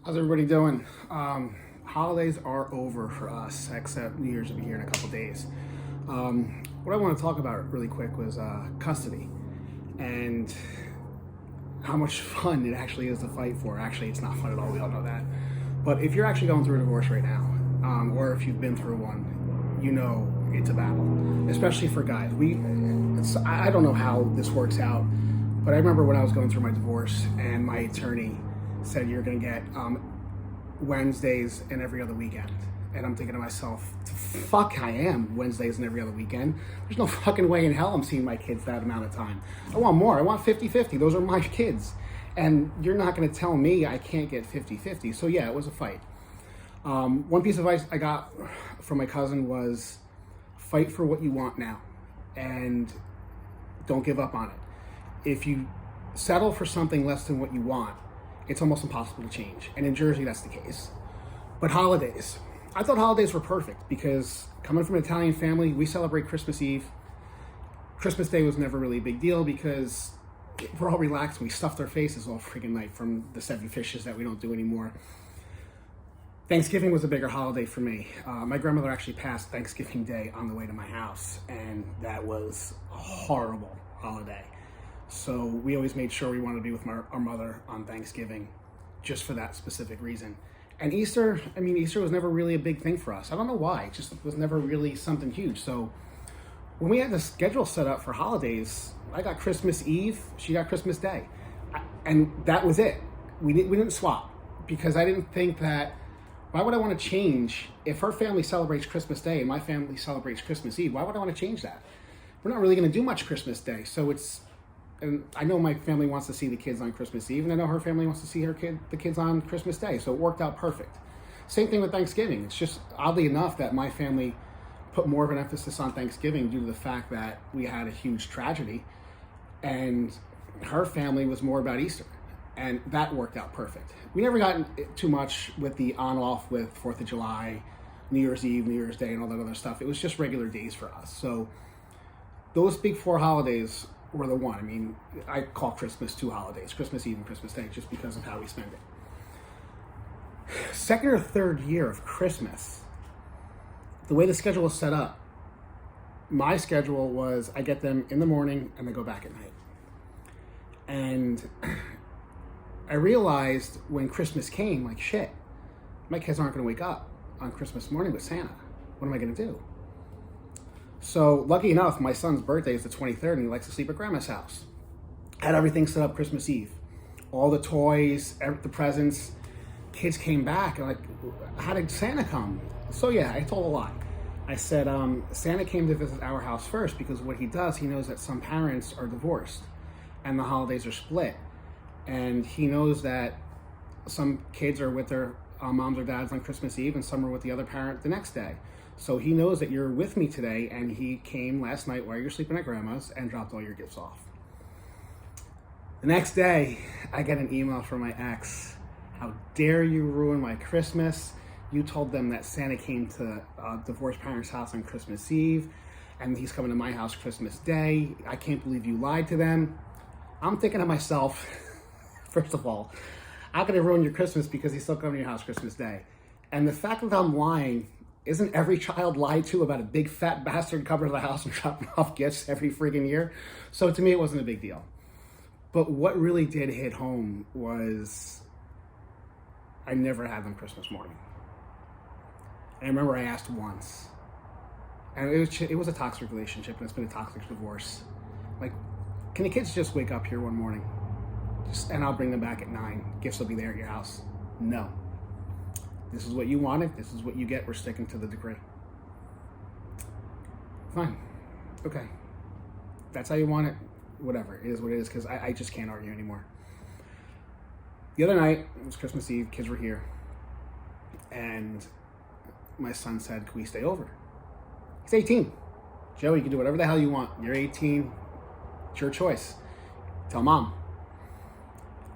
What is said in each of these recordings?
How's everybody doing? Holidays are over for us, except New Year's will be here in a couple days. What I want to talk about really quick was custody and how much fun it actually is to fight for. Actually, it's not fun at all. We all know that. But if you're actually going through a divorce right now, or if you've been through one, you know it's a battle, especially for guys. I don't know how this works out, but I remember when I was going through my divorce and my attorney said you're going to get Wednesdays and every other weekend. And I'm thinking to myself, fuck, I am Wednesdays and every other weekend. There's no fucking way in hell I'm seeing my kids that amount of time. I want more. I want 50-50. Those are my kids. And you're not going to tell me I can't get 50-50. So yeah, it was a fight. One piece of advice I got from my cousin was fight for what you want now and don't give up on it. If you settle for something less than what you want, it's almost impossible to change. And in Jersey, that's the case. But holidays. I thought holidays were perfect because coming from an Italian family, we celebrate Christmas Eve. Christmas Day was never really a big deal because we're all relaxed. We stuffed our faces all freaking night from the 7 fishes that we don't do anymore. Thanksgiving was a bigger holiday for me. My grandmother actually passed Thanksgiving Day on the way to my house, and that was a horrible holiday. So we always made sure we wanted to be with our mother on Thanksgiving just for that specific reason. And Easter was never really a big thing for us. I don't know why. It just was never really something huge. So when we had the schedule set up for holidays, I got Christmas Eve, she got Christmas Day. And that was it. We didn't swap because I didn't think that, why would I want to change if her family celebrates Christmas Day and my family celebrates Christmas Eve? Why would I want to change that? We're not really going to do much Christmas Day. And I know my family wants to see the kids on Christmas Eve, and I know her family wants to see the kids on Christmas Day, so it worked out perfect. Same thing with Thanksgiving. It's just oddly enough that my family put more of an emphasis on Thanksgiving due to the fact that we had a huge tragedy, and her family was more about Easter, and that worked out perfect. We never got too much with the on-off with 4th of July, New Year's Eve, New Year's Day, and all that other stuff. It was just regular days for us. So those big 4 holidays were the one. I mean, I call Christmas 2 holidays, Christmas Eve and Christmas Day, just because of how we spend it. Second or third year of Christmas, the way the schedule was set up, my schedule was I get them in the morning and they go back at night. And I realized when Christmas came, like, shit, my kids aren't going to wake up on Christmas morning with Santa. What am I going to do? So lucky enough, my son's birthday is the 23rd and he likes to sleep at grandma's house. Had everything set up Christmas Eve. All the toys, the presents. Kids came back and like, how did Santa come? So yeah, I told a lot. I said, Santa came to visit our house first because what he does, he knows that some parents are divorced and the holidays are split. And he knows that some kids are with their moms or dads on Christmas Eve and some are with the other parent the next day. So he knows that you're with me today, and he came last night while you're sleeping at grandma's and dropped all your gifts off. The next day, I get an email from my ex. How dare you ruin my Christmas? You told them that Santa came to divorced parents' house on Christmas Eve, and he's coming to my house Christmas Day. I can't believe you lied to them. I'm thinking to myself, first of all, how could I ruin your Christmas because he's still coming to your house Christmas Day? And the fact that I'm lying, isn't every child lied to about a big fat bastard coming to the house and dropping off gifts every freaking year? So to me, it wasn't a big deal. But what really did hit home was I never had them Christmas morning. And I remember I asked once, and it was a toxic relationship, and it's been a toxic divorce. Like, can the kids just wake up here one morning? And I'll bring them back at 9. Gifts will be there at your house. No. This is what you wanted. This is what you get. We're sticking to the decree. Fine. Okay. That's how you want it. Whatever. It is what it is, because I just can't argue anymore. The other night, it was Christmas Eve. Kids were here. And my son said, can we stay over? He's 18. Joe, you can do whatever the hell you want. You're 18. It's your choice. Tell mom.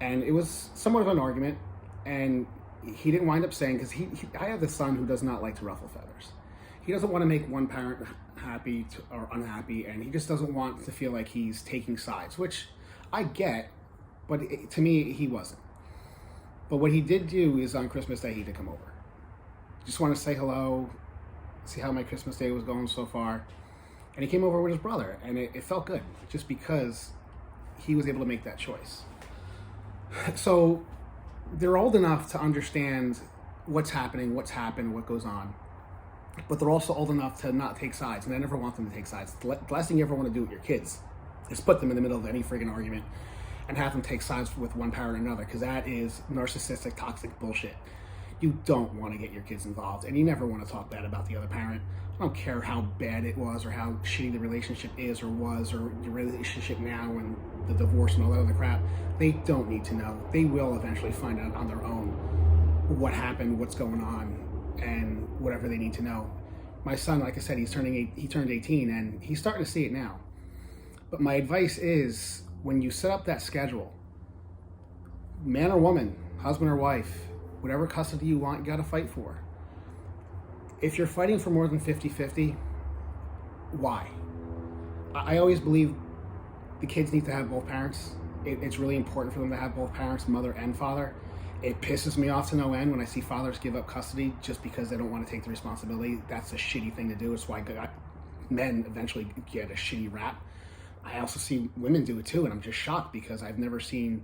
And it was somewhat of an argument. And he didn't wind up saying, because I have a son who does not like to ruffle feathers. He doesn't want to make one parent happy or unhappy, and he just doesn't want to feel like he's taking sides, which I get, but to me, he wasn't. But what he did do is on Christmas Day, he did come over. Just want to say hello, see how my Christmas Day was going so far. And he came over with his brother, and it felt good just because he was able to make that choice. So they're old enough to understand what's happening, what's happened, what goes on. But they're also old enough to not take sides, and I never want them to take sides. The last thing you ever want to do with your kids is put them in the middle of any friggin' argument and have them take sides with one parent or another, because that is narcissistic, toxic bullshit. You don't want to get your kids involved, and you never want to talk bad about the other parent. I don't care how bad it was or how shitty the relationship is or was, or your relationship now and the divorce and all that other crap. They don't need to know. They will eventually find out on their own what happened, what's going on, and whatever they need to know. My son, like I said, he turned 18, and he's starting to see it now. But my advice is, when you set up that schedule, man or woman, husband or wife, whatever custody you want, you got to fight for. If you're fighting for more than 50-50, why? I always believe the kids need to have both parents. It's really important for them to have both parents, mother and father. It pisses me off to no end when I see fathers give up custody just because they don't want to take the responsibility. That's a shitty thing to do. It's why men eventually get a shitty rap. I also see women do it too, and I'm just shocked because I've never seen...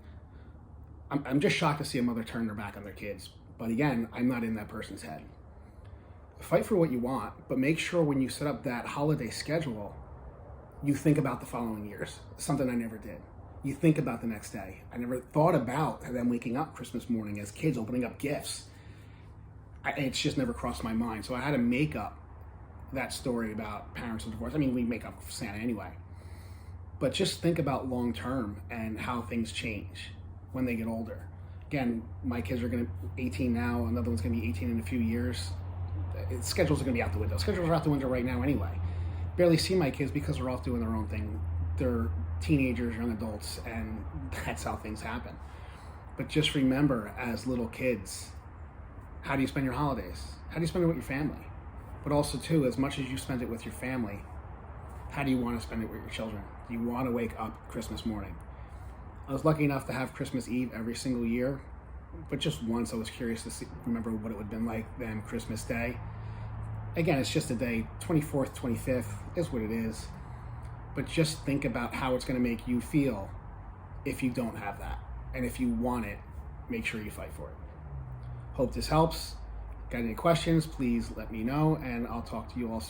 I'm just shocked to see a mother turn their back on their kids. But again, I'm not in that person's head. Fight for what you want, but make sure when you set up that holiday schedule, you think about the following years. Something I never did. You think about the next day. I never thought about them waking up Christmas morning as kids, opening up gifts. It's just never crossed my mind. So I had to make up that story about parents and divorce. I mean, we make up Santa anyway. But just think about long term and how things change when they get older. Again, my kids are going to be 18 now. Another one's going to be 18 in a few years. Schedules are going to be out the window. Schedules are out the window right now anyway. Barely see my kids because they're off doing their own thing. They're teenagers, young adults, and that's how things happen. But just remember, as little kids, how do you spend your holidays? How do you spend it with your family? But also, too, as much as you spend it with your family, how do you want to spend it with your children? Do you want to wake up Christmas morning? I was lucky enough to have Christmas Eve every single year, but just once I was curious to remember what it would have been like then Christmas Day. Again, it's just a day, 24th, 25th, is what it is. But just think about how it's going to make you feel if you don't have that. And if you want it, make sure you fight for it. Hope this helps. Got any questions, please let me know, and I'll talk to you all soon.